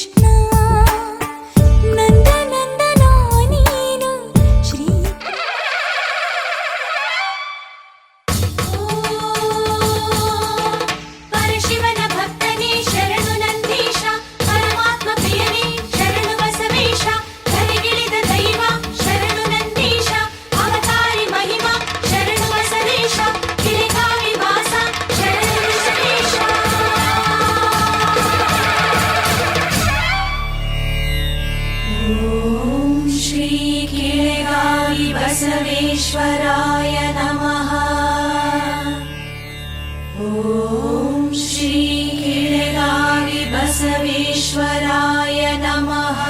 ಕೃಷ್ಣ ನಂದ ನಂದನ ನೀನು ಶ್ರೀ ಪರಶಿವನ ಭಕ್ತನೇ ಶರಣು ನಂದೀಶ ಪರಮಾತ್ಮ ಪ್ರಿಯನೇ ಶರಣು ಬಸವೇಶ ಧರೆಗಿಳಿದ ದೈವ ಶರಣು ನಂದೀಶ ಅವತಾರಿ ಮಹಿಮಾ ಶರಣು ಬಸವೇಶ ಕಿರಿಗಾವಿ ವಾಸ ಶರಣು ಬಸವೇಶ ಓಂ ಶ್ರೀ ಕಿರಿಗಾವಿ ಬಸವೇಶ್ವರಾಯ ನಮಃ ಓಂ ಶ್ರೀ ಕಿರಿಗಾವಿ ಬಸವೇಶ್ವರಾಯ ನಮಃ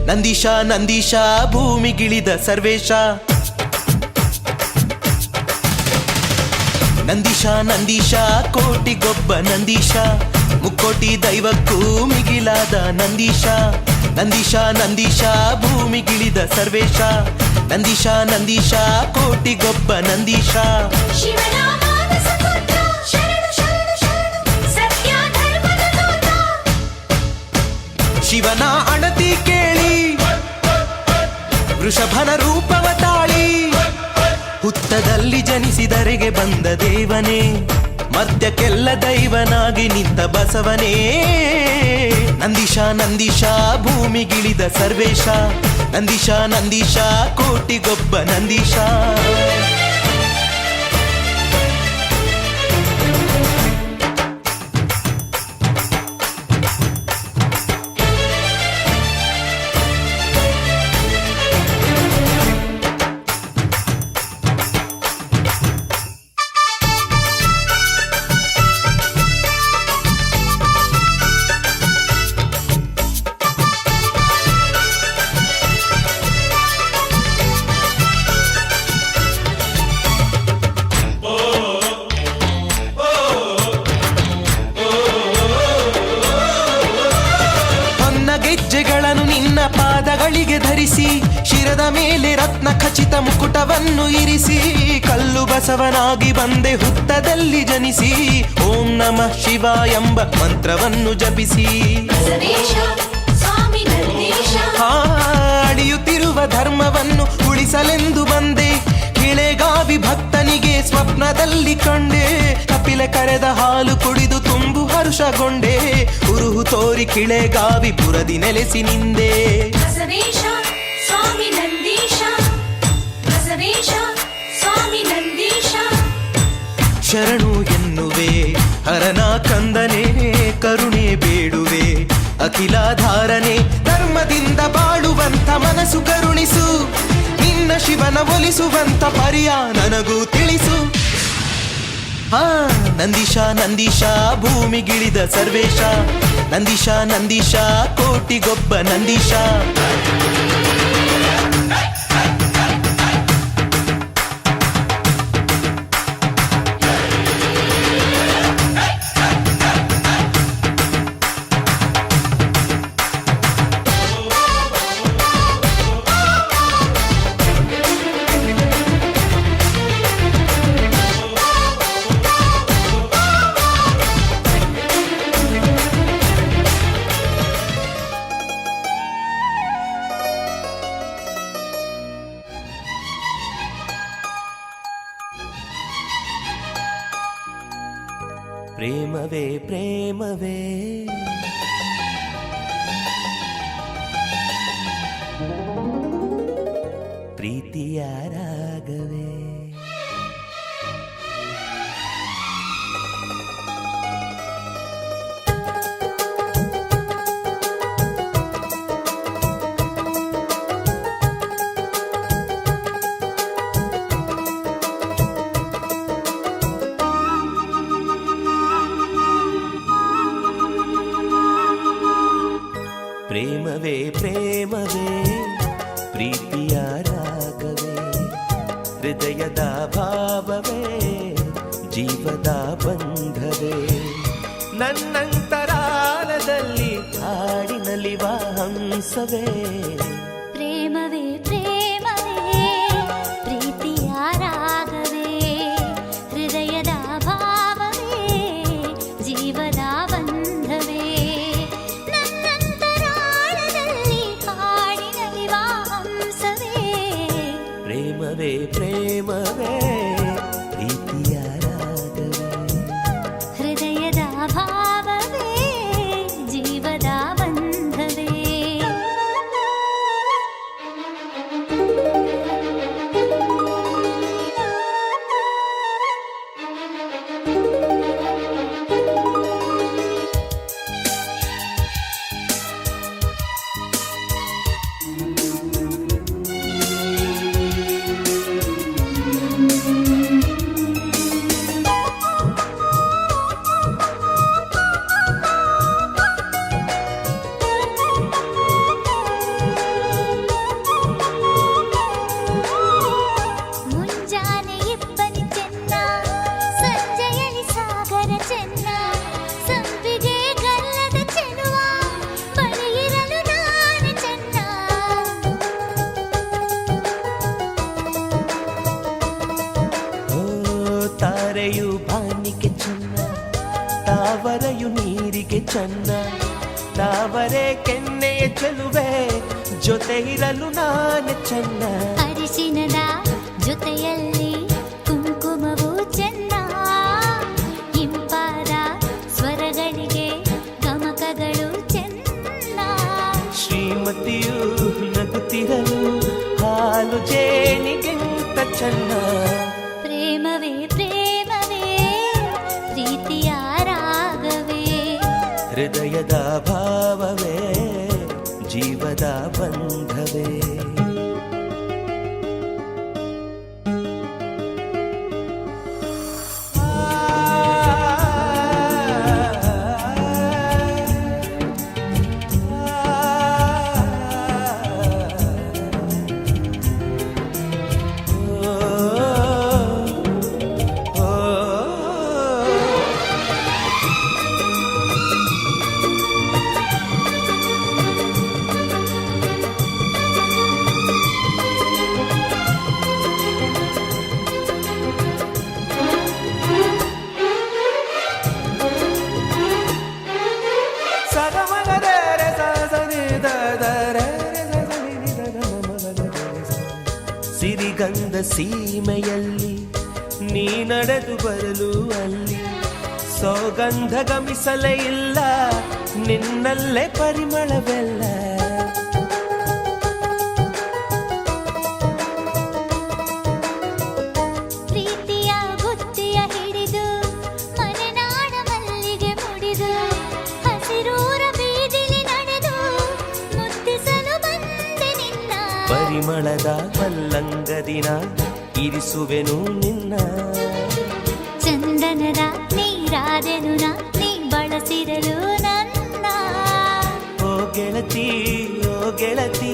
ನಂದೀಶ ನಂದೀಶ ಭೂಮಿಗಿಳಿದ ಸರ್ವೇಶ ನಂದೀಶ ನಂದೀಶ ಕೋಟಿಗೊಬ್ಬ ನಂದೀಶ ಮುಕ್ಕೋಟಿ ದೈವಕ್ಕೂ ಮಿಗಿಲಾದ ನಂದೀಶ ನಂದೀಶ ನಂದೀಶ ಭೂಮಿಗಿಳಿದ ಸರ್ವೇಶ ನಂದೀಶ ನಂದೀಶ ಕೋಟಿಗೊಬ್ಬ ನಂದೀಶ ಶಿವನ ಮಾನಸ ಪುತ್ರ ಶರಣು ಶರಣು ಶರಣು ಸತ್ಯ ಧರ್ಮದ ದೂತ ಶಿವನ ಅಣತಿ ಕೇಳಿ ವೃಷಭನ ರೂಪವ ತಾಳಿ ಹುತ್ತದಲ್ಲಿ ಜನಿಸಿದರೆಗೆ ಬಂದ ದೇವನೇ ಮರ್ತ್ಯಕ್ಕೆಲ್ಲ ದೈವನಾಗಿ ನಿಂತ ಬಸವನೇ ನಂದೀಶ ನಂದೀಶ ಭೂಮಿಗಿಳಿದ ಸರ್ವೇಶ ನಂದೀಶ ನಂದೀಶ ಕೋಟಿಗೊಬ್ಬ ನಂದೀಶ ಗೆಜ್ಜೆಗಳನ್ನು ನಿನ್ನ ಪಾದಗಳಿಗೆ ಧರಿಸಿ ಶಿರದ ಮೇಲೆ ರತ್ನ ಖಚಿತ ಮುಕುಟವನ್ನು ಇರಿಸಿ ಕಲ್ಲು ಬಸವನಾಗಿ ಬಂದೆ ಹುತ್ತದಲ್ಲಿ ಜನಿಸಿ ಓಂ ನಮಃ ಶಿವ ಎಂಬ ಮಂತ್ರವನ್ನು ಜಪಿಸಿ ಬಸವೇಶ ಸ್ವಾಮಿ ನಂದೀಶ ಅಳಿಯುತ್ತಿರುವ ಧರ್ಮವನ್ನು ಉಳಿಸಲೆಂದು ಬಂದೆ ಕಿಳೆಗಾವಿ ಭಕ್ತನಿಗೆ ಸ್ವಪ್ನದಲ್ಲಿ ಕಂಡೆ ಕಪಿಲೆ ಕರೆದ ಹಾಲು ಕುಡಿದು ತುಂಬು ಹರುಷಗೊಂಡೆ ಉರುಹು ತೋರಿ ಕಿಳೆಗಾವಿ ಪುರದಿ ನೆಲೆಸಿ ನಿಂದೆ ಬಸವೇಶ ಸ್ವಾಮಿ ನಂದೀಶ ಬಸವೇಶ ಸ್ವಾಮಿ ನಂದೀಶ ಶರಣು ಎನ್ನುವೆ ಹರನ ಕಂದನೆ ಕರುಣೆ ಬೇಡುವೆ ಅಖಿಲಾಧಾರನೆ ಧರ್ಮದಿಂದ ಬಾಳುವಂತ ಮನಸ್ಸು ಕರುಣಿಸು ನಿನ್ನ ಶಿವನ ಒಲಿಸುವಂತ ಪರಿಯ ನನಗೂ ತಿಳಿಸು ನಂದೀಶ ನಂದೀಶ ಭೂಮಿಗಿಳಿದ ಸರ್ವೇಶ ನಂದೀಶ ನಂದೀಶ ಕೋಟಿಗೊಬ್ಬ ನಂದೀಶ ಪ್ರೇಮವೇ ಪ್ರೇಮವೇ ಪ್ರೀತಿಯ ರಾಗವೇ ಪ್ರೇಮವೇ ಪ್ರೇಮವೇ ಪ್ರೀತಿಯ ರಾಗವೇ ಹೃದಯದ ಭಾವವೇ ಜೀವದ ಬಂಧವೇ ನನ್ನಂತರಾಳದಲ್ಲಿ ಹಾಡಿನಲಿವ ಹಂಸವೇ ಪ್ರೇಮವೇ ಪ್ರೇಮವೇ ಪ್ರೀತಿಯ ರಾಗವೇ ಹೃದಯದ ಭಾವವೇ ಜೀವದ ಬಂಧವೇ ನನ್ನಂತರಾಳದಲ್ಲಿ ಹಾಡಿನಲಿವ ಹಂಸವೇ ಪ್ರೇಮವೇ ಪ್ರೇಮವೇ ಪ್ರೀತಿಯ ರಾಗವೇ ಹೃದಯದ ಭಾವವೇ ಜೀವದ ಬಂಧವೇ ಮುಂಜಾನೆ ಇಬ್ಬನಿ ಚೆನ್ನ ಸಂಜೆಯಲ್ಲಿ ಸಾಗರ ಚೆನ್ನ ಸಂಪಿಗೆ ಗಲ್ಲದ ಚೆನ್ನುವ ಬಳಿಯಿರಲು ನಾನು ಚೆನ್ನ ಓ ತಾರೆಯು ಬಾನಿಗೆ ಚೆನ್ನ ತಾವರೆಯು ನೀರಿಗೆ ಚೆನ್ನ ತಾವರೆ ಕೆನ್ನೆಯ ಚೆಲುವೆ ಜೊತೆ ಇರಲು ನಾನು ಚೆನ್ನ ಅರಿಶಿನದ ಜೊತೆಯಲ್ಲಿ ಕುಂಕುಮವು ಚೆನ್ನ ಇಂಪಾದ ಸ್ವರಗಳಿಗೆ ಗಮಕಗಳು ಚೆನ್ನ ಶ್ರೀಮತಿಯು ನಗುತ್ತಿರಲು ಹಾಲು ಜೇನಿಗಿಂತ ಚೆನ್ನ ಪ್ರೇಮವೇ ಪ್ರೇಮವೇ ಪ್ರೀತಿಯ ರಾಗವೇ ಹೃದಯದ ಭಾವವೇ ಜೀವದ ಬಂಧವೇ ಸಿರಿಗಂಧ ಸೀಮೆಯಲ್ಲಿ ನೀ ನಡೆದು ಬರಲು ಅಲ್ಲಿ ಸೌಗಂಧ ಗಮಿಸಲೇ ಇಲ್ಲ ನಿನ್ನಲ್ಲೇ ಪರಿಮಳವೆಲ್ಲ ಪ್ರೀತಿಯ ಬುತ್ತಿಯ ಹಿಡಿದು ಮಲೆನಾಡ ಮಲ್ಲಿಗೆ ಮುಡಿದು ಹಸಿರೂರ ಬೀದಿಲಿ ನಡೆದು ಮುತ್ತಿಸಲು ಬಂದೆ ನಿನ್ನ ಪರಿಮಳದ ಮಲ್ಲಂಗದಿನ ಇರಿಸುವೆನು ನಿನ್ನ ಚಂದನದ ನೀರಾದೆನು ನೀ ಬಳಸಿರಲು ನನ್ನ ಓ ಗೆಳತಿ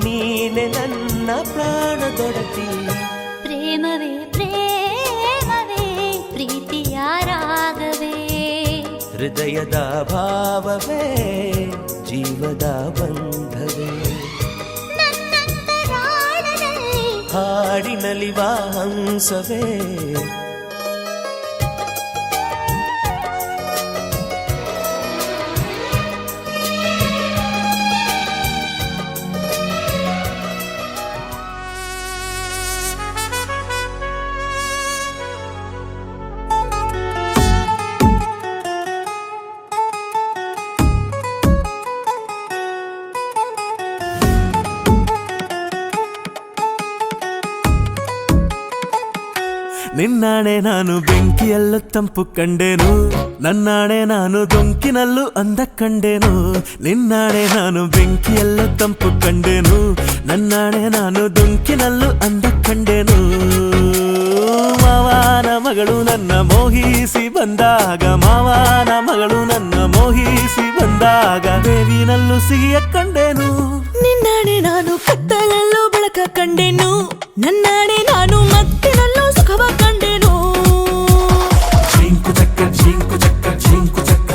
ನೀನೆ ನನ್ನ ಪ್ರಾಣದೊಡತಿ ಪ್ರೇಮವೇ ಪ್ರೇಮವೇ ಪ್ರೀತಿಯ ರಾಗವೇ ಹೃದಯದ ಭಾವವೇ ಜೀವದ ಬಂಧವೇ ನನ್ನಂತರಾಳದಲ್ಲಿ ಹಾಡಿನಲಿವ ಹಂಸವೇ ನಿನ್ನಾಣೆ ನಾನು ಬೆಂಕಿಯಲ್ಲೂ ತಂಪು ಕಂಡೇನು ನನ್ನಾಣೆ ನಾನು ದೊಂಕಿನಲ್ಲೂ ಅಂದ ಕಂಡೇನು ನಿನ್ನಾಣೆ ನಾನು ಬೆಂಕಿಯಲ್ಲೂ ತಂಪು ಕಂಡೇನು ನನ್ನಾಣೆ ನಾನು ದೊಂಕಿನಲ್ಲೂ ಅಂದ ಕಂಡೇನು ಮಾವನ ಮಗಳು ನನ್ನ ಮೋಹಿಸಿ ಬಂದಾಗ ಮಾವನ ಮಗಳು ನನ್ನ ಮೋಹಿಸಿ ಬಂದಾಗ ದೇವಿನಲ್ಲೂ ಸಿಹಿಯ ಕಂಡೇನು ನಿನ್ನಾಣೆ ನಾನು ಕತ್ತಲಲ್ಲೂ ಬೆಳಕ ಕಂಡೆನು ನನ್ನಾಣೆ ನಾನು ಮತ್ತಿನಲ್ಲೂ ಸುಖವ ಕಂಡೆನು ಜಿಂಕು ಚಕ್ಕ ಜಿಂಕು ಚಕ್ಕ ಜಿಂಕು ಚಕ್ಕ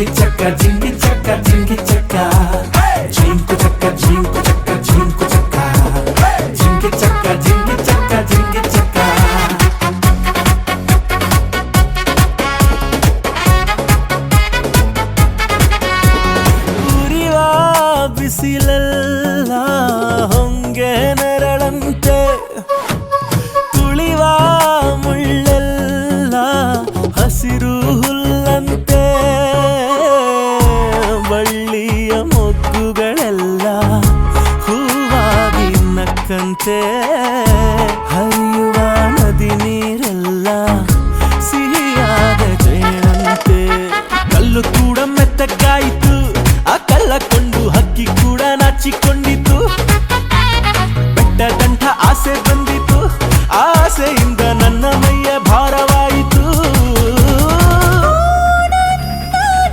జింకి చక్క జింకి చక్క జింకి చక్క జింకు చక్క జింకు చక్క జింకు చక్క జింకి చక్క జింకి చక్క జింకి చక్క ಉರಿವ ಬಿಸಿಲೆಲ್ಲ ಹೊಂಗೆ ನೆರಳಂತೆ ತುಳಿವ ಮುಳ್ಳೆಲ್ಲ ಹಸಿರು ಹುಲ್ಲಂತೆ ಬಳ್ಳಿಯ ಮೊಗ್ಗುಗಳೆಲ್ಲ ಹೂವಾಗಿ ನಕ್ಕಂತೆ ಹರಿಯುವ ನದಿ ನೀರೆಲ್ಲ ಸಿಹಿಯಾದ ಜೇನಂತೆ ಕಲ್ಲು ಕೂಡ ಮೆತ್ತಗಾಯಿತು ಆ ಕಲ್ಲ ಕೊಂಡು ಹಕ್ಕಿ ಕೂಡ ನಾಚಿಕೊಂಡಿತು ಬೆಟ್ಟ ಗಂಟ ಆಸೆ ಬಂದಿತು ಆಸೆಯಿಂದ ನನ್ನ ಮೈಯ ಭಾರವಾಯಿತು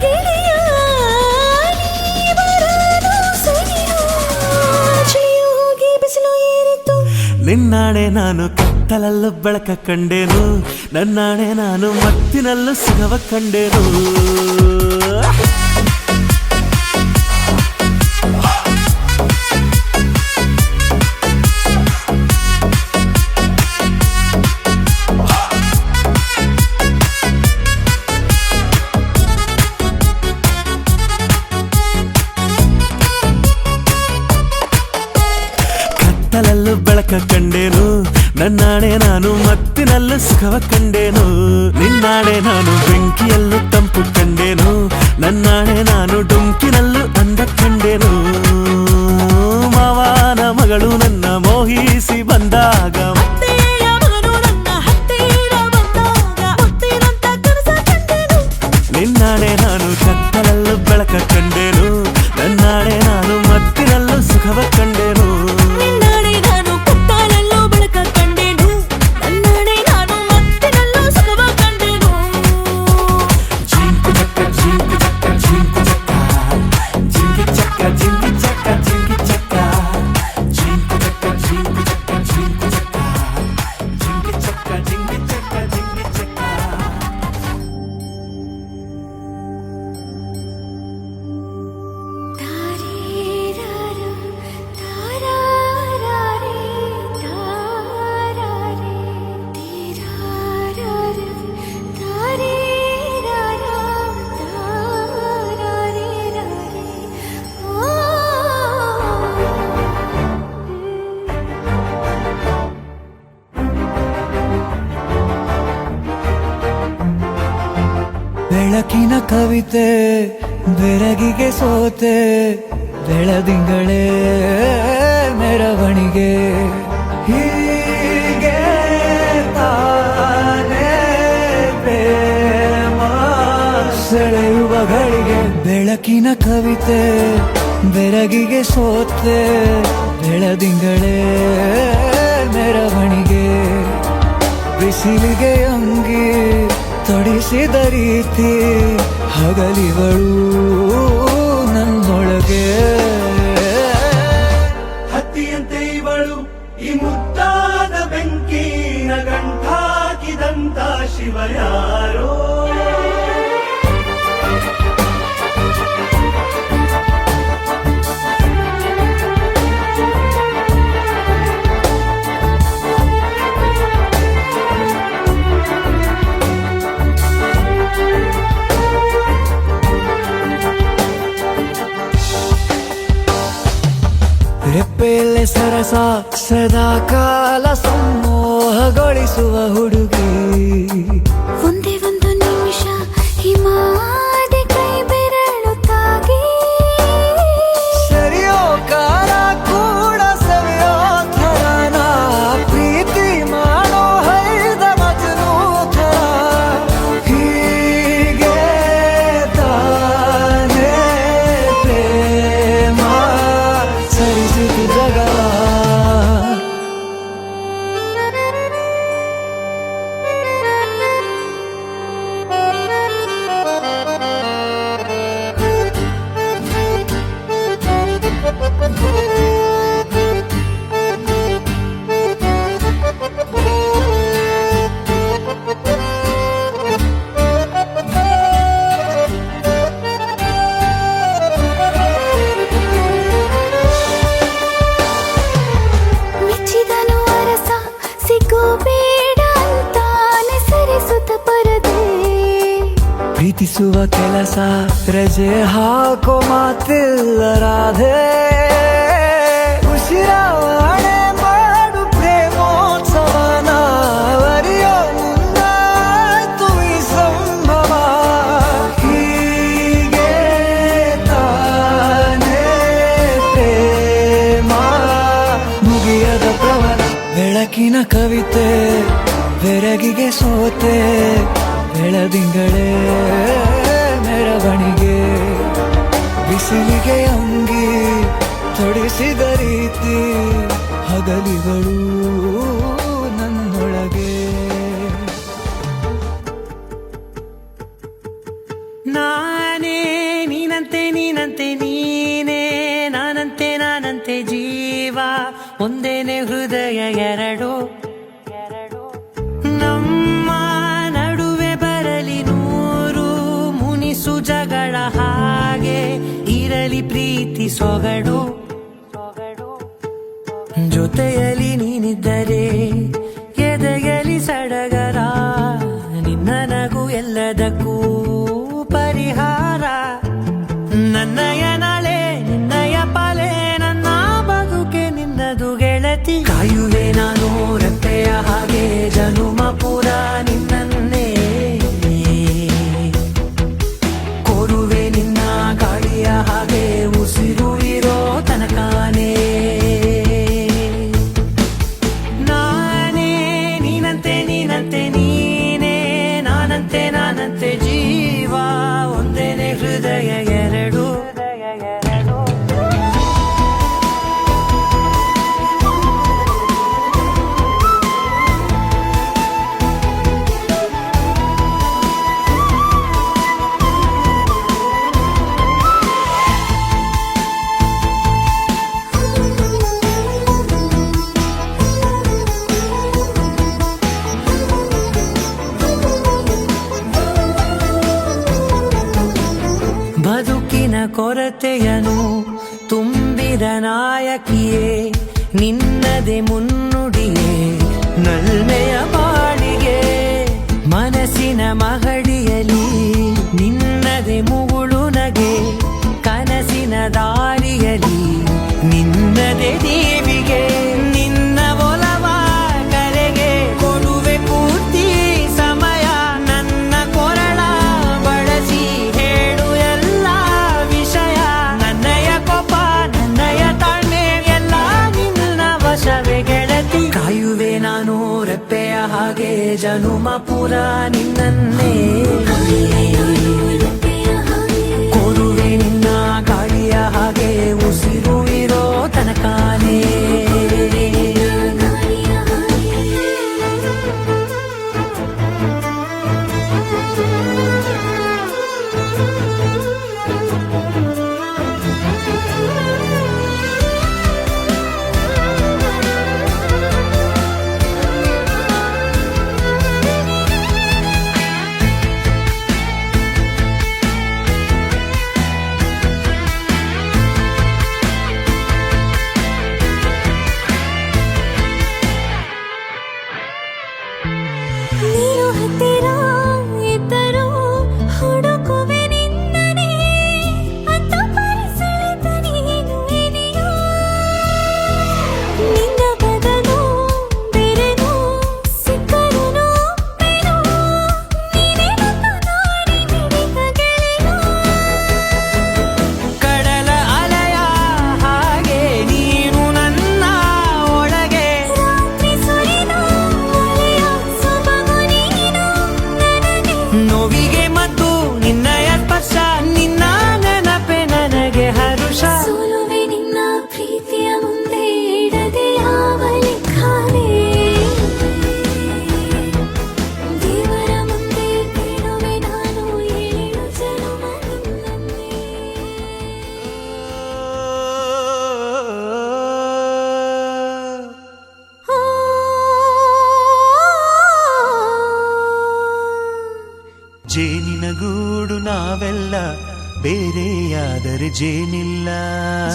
ಗೆಳೆಯ, ನೀ ಬರಲು ಸರಿಯೋ? ಚಳಿಯು ಹೋಗಿ ಬಿಸಿಲು ಏರಿತು. ನಿನ್ನಾಣೆ ನಾನು ಕತ್ತಲಲ್ಲೂ ಬೆಳಕ ಕಂಡೇನು ನನ್ನಾಣೆ ನಾನು ಮತ್ತಿನಲ್ಲೂ ಸುಖವ ಕಂಡೇನು ಕತ್ತಲಲ್ಲೂ ಬೆಳಕ ಕಂಡೇನು ನನ್ನಾಣೆ ನಾನು ಮತ್ತಿನಲ್ಲೂ ಸುಖವ ಕಂಡೇನು ನಿನ್ನಾಣೆ ನಾನು ಬೆಂಕಿಯಲ್ಲೂ ತಂಪು ಕಂಡೇನು ನನ್ನಾಣೆ ನಾನು ಡೊಂಕಿನಲ್ಲೂ ಅಂದ ಕಂಡೇನು ಮಾವನ ಮಗಳು ನನ್ನ ಮೋಹಿಸಿ ಬಂದಾಗ ಅತ್ತೆಯ ಮಗನು ನನ್ನ ಹತ್ತಿರ ಬಂದಾಗ ಮುತ್ತಿನಂತ ಕನಸ ಕಂಡೆನು. ನಿನ್ನಾಣೆ ನಾನು ಕತ್ತಲಲ್ಲೂ ಬೆಳಕ ಕಂಡೇನು ನನ್ನಾಣೆ ನಾನು ಮತ್ತಿನಲ್ಲೂ ಸುಖವ ಕಂಡೇನು ನಿನ್ನಾಣೆ ನಾನು ಕತ್ತಲಲ್ಲೂ ಬೆಳಕ ಕಂಡೆನು. ನನ್ನಾಣೆ ನಾನು ಮತ್ತಿನಲ್ಲೂ ಸುಖವ ಕಂಡೆನು. ಜಿಂಕು ಚಕ್ಕ ಜಿಂಕು ಚಕ್ಕ ಜಿಂಕು ಚಕ್ಕ ಜಿಂಗಿ ಚಕ್ಕ ಜಿಂಗಿ ಚಕ್ಕ ಜಿಂಗಿ ಚಕ್ಕ ಜಿಂಕು ಚಕ್ಕ ಜಿಂಕು ಚಕ್ಕ ಜಿಂಕು ಚಕ್ಕ ಜಿಂಗಿ ಚಕ್ಕ ಜಿಂಗಿ ಚಕ್ಕ ಜಿಂಗಿ ಚಕ್ಕ ತಾರೇರಾರು, ತಾರಾರಾರೆ, ತಾರಾರೆ, ತೀರಾರಾರು, ತಾರೇರಾರ, ತಾರಾರೇರಾರೆ. ಓ ಬೆಳಕಿನ ಕವಿತೆ ಬೆರಗಿಗೆ ಸೋತೆ ಬೆಳದಿಂಗಳೇ ಮೆರವಣಿಗೆ ಹೀಗೆ ತಾನೇ ಪ್ರೇಮ ಸೆಳೆಯುವ ಗಳಿಗೆ ಬೆಳಕಿನ ಕವಿತೆ ಬೆರಗಿಗೆ ಸೋತೆ ಬೆಳದಿಂಗಳೇ ಮೆರವಣಿಗೆ ಬಿಸಿಲಿಗೆ ಅಂಗಿ ತೊಡಿಸಿದ ರೀತಿ ಹಗಲಿಗಳು ನನ್ನೊಳಗೆ ಹತ್ತಿಯಂತೆ ಇವಳು ಈ ಮುದ್ದಾದ ಬೆಂಕಿನ ಗಂಟಾಕಿದಂತ ಶಿವ ಯಾರೋ ರೆಪ್ಪೆಯಲ್ಲೇ ಸರಸ ಸದಾ ಕಾಲ ಸಂಮೋಹಗೊಳಿಸುವ ಹುಡುಗಿ ಒಂದೇ ಒಂದು ನಿಮಿಷ ಹಿಮಾದೆ ಕೈ ಬೆರಳು ತಾಗಿ ಸರಿಯೋ ಕಾಲ ಕೂಡ ಸವಿಯೋ ಥರನ ಪ್ರೀತಿ ಮಾಡೋ ಹೈದ ಮಜನು ಥರ ಹೀಗೆ ತಾನೇ ಪ್ರೇಮ ಸರಿಸಿತು ಜಗವ ಪ್ರೀತಿಸುವ ಕೆಲಸ ರಜೆ ಹಾಕೋ ಮಾತಿಲ್ಲ ರಾಧೆ ಉಸಿರಾವಣೆ ಮಾಡು ಪ್ರೇಮೋತ್ಸವನ ಅರಿಯೋ ಮುಂದಾಯ್ತು ಈ ಸಂಭವ ಹೀಗೆ ತಾನೇ ಪ್ರೇಮ ಮುಗಿಯದ ಪ್ರವರ ಬೆಳಕಿನ ಕವಿತೆ ಬೆರಗಿಗೆ ಸೋತೆ ಬೆಳದಿಂಗಳೇ ಮೆರವಣಿಗೆ ಬಿಸಿಲಿಗೆ ಅಂಗಿ ತೊಡಿಸಿದ ರೀತಿ ಹಗಲಿಗಳು ನನ್ನೊಳಗೆ ನಾನೇ ನೀನಂತೆ ನೀನಂತೆ ನೀನೇ ನಾನಂತೆ ನಾನಂತೆ ಜೀವ ಒಂದೇನೆ ಹೃದಯ ಎರಡು ನಮ್ಮ ನಡುವೆ ಬರಲಿ ನೂರು ಮುನಿಸು ಜಗಳ ಹಾಗೆ ಇರಲಿ ಪ್ರೀತಿ ಸೊಗಡು ಜೊತೆಯಲ್ಲಿ ನೀನಿದ್ದರೆ ಎದೆಯಲಿ ಸಡಗರ ನಿನ್ನ ನಗು ಎಲ್ಲದಕ್ಕೂ ಪರಿಹಾರ ನನ್ನಯ ನಾಳೆ ನಿನ್ನಯ ಪಾಲೆ ನನ್ನ ಬದುಕೆ ನಿನ್ನದು ಗೆಳತಿ ಕಾಯುವೆ ನಾನು ರೆಪ್ಪೆಯ ಹಾಗೆ ಜನುಮ ಪುರ ನಿನ್ನನ್ನೇ ಕೋರುವೆ ನಿನ್ನ ಗಾಳಿಯ ಹಾಗೆ ಉಸಿರು ಇರೋ ತನಕಾನೇ ನಾನೇ ನೀನಂತೆ ನೀನಂತೆ ನೀನೇ ನಾನಂತೆ ನಾನಂತೆ ಜೀವ ಒಂದೇನೆ ಹೃದಯ ಎರಡು ಬದುಕಿನ ಕೊರತೆಯನು ತುಂಬಿದ ನಾಯಕಿಯೇ ನಿನ್ನದೆ ಮುನ್ನುಡಿಯೇ ನಲ್ಮೆಯ ಬಾಳಿಗೆ ಮನಸ್ಸಿನ ಮಹಡಿಯಲಿ ನಿನ್ನದೆ ಮುಗುಳು ನಗೆ ಕನಸಿನ ದಾರಿಯಲಿ ನಿನ್ನದೆ ದೇವಿಗೆ ನಿನ್ನ ಒಲವ ಕರೆಗೆ ಕೊಡುವೆ ಪೂರ್ತಿ ಸಮಯ ನನ್ನ ಕೊರಳ ಬಳಸಿ ಹೇಳು ಎಲ್ಲ ವಿಷಯ ನನ್ನಯ ಕೋಪ ನನ್ನಯ ತಾಳ್ಮೆ ಎಲ್ಲ ನಿನ್ನ ವಶವೇ ಗೆಳತಿ ಕಾಯುವೆ ನಾನು ರೆಪ್ಪೆಯ ಹಾಗೆ ಜನುಮ ಪುರ ನಿನ್ನನ್ನೇ ಕೋರುವೆ ನಿನ್ನ ಗಾಳಿಯ ಹಾಗೆ ಉಸಿರು ಇರೋ ತನಕಾನೇ ನೀನು ಹತ್ತಿರ ಇದ್ದರೂ ಹುಡುಕುವೆ ನಿನ್ನನೇ ಅಂತ ಪರಿಸರದ ನೀನು ಇದೆಯೋ ನಿನ್ನ ಬದಲು ಬೇರೆನೋ ಸಿಕ್ಕರೂ ಬೇನೋ ನೀನೇ ನನ್ನ ನಾಡಿ ಮಿಡಿದ ಗೆಳೆಯೋ ಕಡಲ ಅಲೆಯ ಹಾಗೆ ನೀನು ನನ್ನ ಒಳಗೆ ರಾತ್ರಿ ಸುರಿದ ಮಳೆಯ ಸೊಬಗು ನೀನು ನನಗೆ ನೋವಿಗೆ ಮತ್ತು ನಿನ್ನಯ ಸ್ಪರ್ಶ ನಿನ್ನ ನೆನಪೆ ನನಗೆ ಹರುಷ ಸೋಲುವೆ ನಿನ್ನ ಪ್ರೀತಿಯ ಮುಂದೆ ಇಡದೆ ಯಾವ ಲೆಕ್ಕನೇ ದೇವರ ಮುಂದೆ ಬೇಡುವೆ ನಾನು ಏಳು ಜನುಮ ನಿನ್ನನ್ನೇ ಜೇನಿನ ಗೂಡು ನಾವೆಲ್ಲ ಬೇರೆಯಾದರೆ ಜೇನಿಲ್ಲ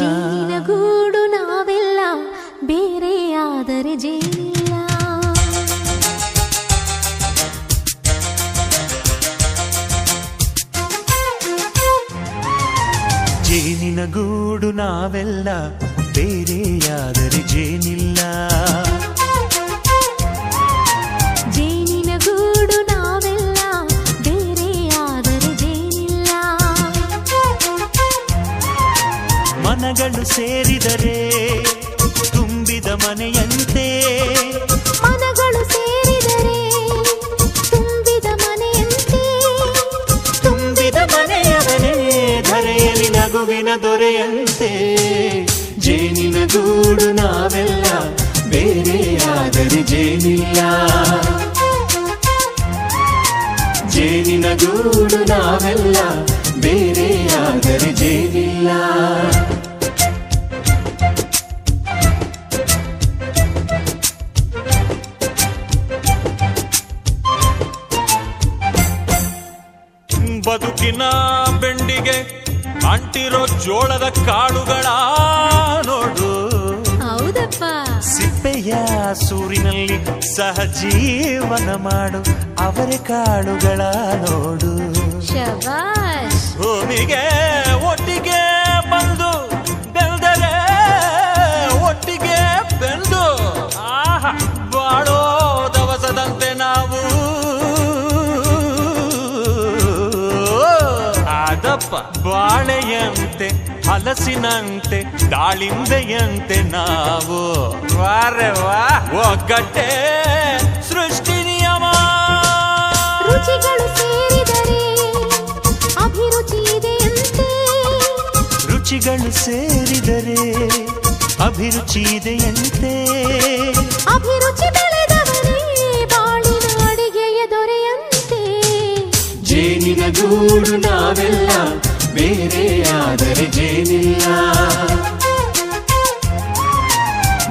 ಜೇನಿನ ಗೂಡು ನಾವೆಲ್ಲ ಬೇರೆಯಾದರೆ ಜೇನಿಲ್ಲ ಜೇನಿನ ಗೂಡು ನಾವೆಲ್ಲ ಬೇರೆಯಾದರೆ ಜೇನಿಲ್ಲ. ಜೇನಿನ ಗೂಡು ನಾವೆಲ್ಲ ಬೇರೆಯಾದರೆ ಜೇನಿಲ್ಲ. ಮನಗಳು ಸೇರಿದರೆ ತುಂಬಿದ ಮನೆಯಂತೆ. ಮನಗಳು ಸೇರಿದರೆ ತುಂಬಿದ ಮನೆಯಂತೆ. ತುಂಬಿದ ಮನೆಯವನೇ ಧರೆಯಲ್ಲಿ ನಗುವಿನ ದೊರೆಯಂತೆ. ಜೇನಿನ ಗೂಡು ನಾವೆಲ್ಲ ಬೇರೆಯಾದರೆ ಜೇನಿಲ್ಲ. ಜೇನಿನ ಗೂಡು ನಾವೆಲ್ಲ ಬೇರೆಯಾದರೆ ಜೇನಿಲ್ಲ. ಬದುಕಿನ ಬೆಂಡಿಗೆ ಅಂಟಿರೋ ಜೋಳದ ಕಾಳುಗಳ ನೋಡು. ಹೌದಪ್ಪ. ಸಿಪ್ಪೆಯ ಸೂರಿನಲ್ಲಿ ಸಹಜೀವನ ಮಾಡು ಅವರೆ ಕಾಳುಗಳ ನೋಡು. ಶಬಾಷ್. ಭೂಮಿಗೆ ಒಟ್ಟಿಗೆ ಬಂದು ಬೆಳೆದರೆ ಒಟ್ಟಿಗೆ ಬೆಂದು ಆಹಾ ಬಾಳೋ ದವಸದಂತೆ ನಾವು. ಅದಪ್ಪ ಬಾಳೆಯಂತೆ ಹಲಸಿನಂತೆ ದಾಳಿಂಬೆಯಂತೆ ನಾವು. ವಾರೆ ವಾ ಒಗ್ಗಟ್ಟೆ ಸೃಷ್ಟಿ ನಿಯಮ. ರುಚಿಗಳು ಸೇರಿದರೆ ಅಭಿರುಚಿ ಇದೆಯಂತೆ. ರುಚಿಗಳು ಸೇರಿದರೆ ಅಭಿರುಚಿ ಇದೆಯಂತೆ. ಅಭಿರುಚಿ ಬೆಳೆದವರೇ ಬಾಳಿನ ಅಡಿಗೆಯ ದೊರೆಯಂತೆ. ಜೇನಿನ ಗೂಡು ನಾವೆಲ್ಲ ಬೇರೆಯಾದರೆ ಜೇನಿಲ್ಲ.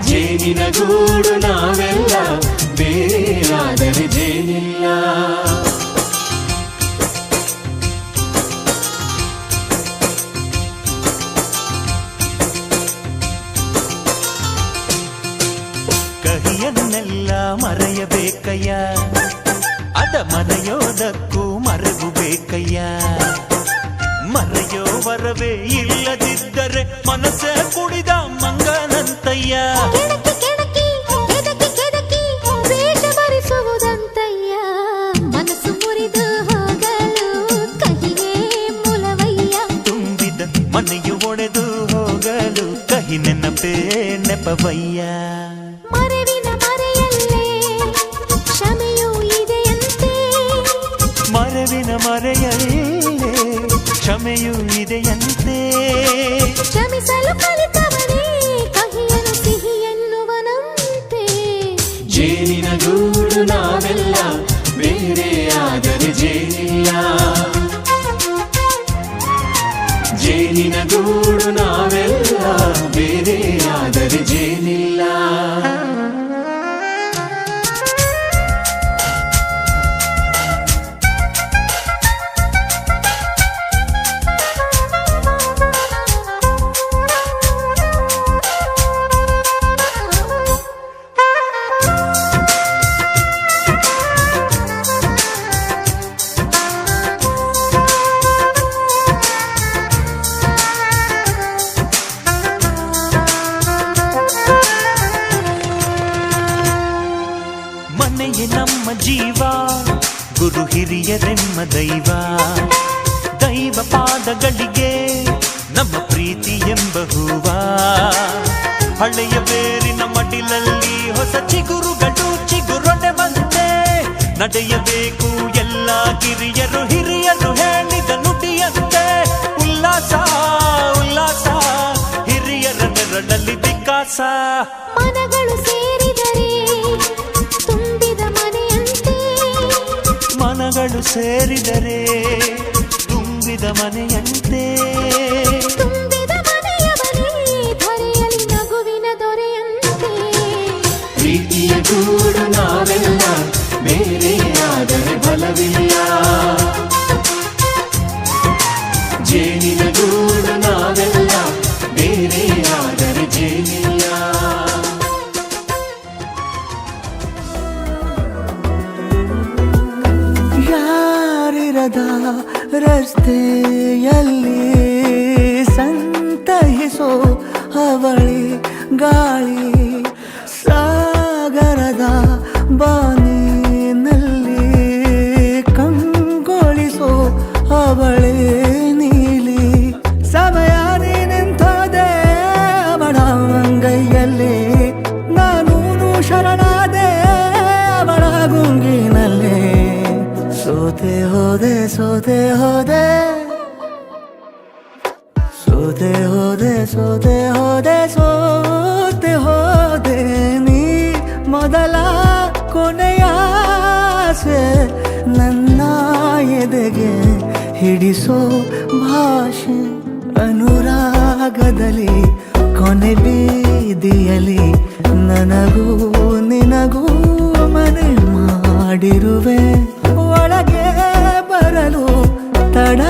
ಜೇನಿನ ಗೂಡು ನಾವೆಲ್ಲ ಬೇರೆಯಾದರೆ ಜೇನಿಲ್ಲ. ಕಹಿಯನ್ನೆಲ್ಲ ಮರೆಯಬೇಕಯ್ಯ, ಅದ ಮರೆಯೋದಕ್ಕೂ ಮರೆವು ಬೇಕಯ್ಯ. ಮರೆಯೋ ವರವೇ ಇಲ್ಲದಿದ್ದರೆ ಮನಸ್ಸೇ ಕುಡಿದ ಮಂಗನಂತಯ್ಯ. ಕೆಣಕಿ ಕೆಣಕಿ ಕೆದಕಿ ಕೆದಕಿ ವೇಷ ಭರಿಸುವುದಂತಯ್ಯ. ಮನಸ್ಸು ಮುರಿದು ಹೋಗಲು ಕಹಿಯೇ ಮೂಲವಯ್ಯ. ತುಂಬಿದ ಮನೆಯು ಒಡೆದು ಹೋಗಲು ಕಹಿ ನೆನಪೇ ನೆಪವಯ್ಯ. ಮರೆವಿನ ಮರೆಯಲ್ಲೇ ಕ್ಷಮೆಯೂ ಇದೆಯಂತೆ. ಮರೆವಿನ ಮರೆಯಲ್ಲೇ ಕ್ಷಮೆಯೂ ಇದೆಯಂತೆ. ಕ್ಷಮಿಸಲು ಕಲಿತವನೇ ಕಹಿಯನು ಸಿಹಿ ಎನ್ನುವನಂತೆ. ಜೇನಿನ ಗೂಡು ನಾವೆಲ್ಲ ಬೇರೆಯಾದರೆ ಜೇನಿಲ್ಲ. ಜೇನಿನ ಗೂಡು ನಾವೆಲ್ಲ ಬೇರೆಯಾದರೆ ಜೇನಿಲ್ಲ. ಮನೆಯೇ ನಮ್ಮ ಜೀವ, ಗುರು ಹಿರಿಯರೆಮ್ಮ ದೈವ. ದೈವ ಪಾದಗಳಿಗೆ ನಮ್ಮ ಪ್ರೀತಿ ಎಂಬ ಹೂವ. ಹಳೆಯ ಬೇರಿನ ಮಡಿಲಲ್ಲಿ ಹೊಸ ಚಿಗುರುಗಳು ಚಿಗುರೊಡೆ ಬಂತೆ. ನಡೆಯಬೇಕು ಎಲ್ಲ ಕಿರಿಯರು ಹಿರಿಯರು ಹೇಳಿದ ನುಡಿಯಂತೆ. ಉಲ್ಲಾಸ ಉಲ್ಲಾಸ ಹಿರಿಯರ ನೆರಳಲ್ಲಿ ವಿಕಾಸ. ಮನಗಳು ಸೇರಿದರೆ ತುಂಬಿದ ಮನೆಯಂತೆ. ಮನಗಳು ಸೇರಿದರೆ ತುಂಬಿದ ಮನೆಯಂತೆ. ತುಂಬಿದ ಮನೆಯವನೇ ಧರೆಯಲ್ಲಿ ನಗುವಿನ ದೊರೆಯಂತೆ. ಪ್ರೀತಿಯ ಗೂಡು ನಾವೆಲ್ಲ ಬೇರೆಯಾದರೆ ಬಲವಿಲ್ಲ. ಜೇನಿನ ಗೂಡು ನಾವೆಲ್ಲ ಬೇರೆಯಾದರೆ ಜೇನಿಲ್ಲ. ಯಾರಿರದ ರಸ್ತೆಯಲ್ಲಿ ಸಂಗ ಗಾಳಿ ಸಾಗರದ ಬಾನಿನಲ್ಲಿ ಕಂಗೊಳಿಸೋ ಅವಳೇ ನೀಲಿ ಸಮಯ ನಿಂತದೆ ಅವಳ ಅಂಗೈಯಲ್ಲಿ ನಾನು ಶರಣಾದೆ ಅವಳ ಗುಂಗಿನಲ್ಲಿ ಸೋತೆ ಹೋದೆ ಸೋತೆ ಹೋದೆ ಸೋತೆ ಹೋದೆ ಸೋತೆ ಹೋದೆ ಸೋತೆ ಹೋದೆ ನೀ ಮೊದಲ ಕೊನೆಯ ಆಸೆ ನನ್ನ ಎದೆಗೆ ಹಿಡಿಸೋ ಭಾಷೆ ಅನುರಾಗದಲ್ಲಿ ಕೊನೆ ಬೀದಿಯಲ್ಲಿ ನನಗೂ ನಿನಗೂ ಮನೆ ಮಾಡಿರುವೆ ಒಳಗೆ ಬರಲು ತಡ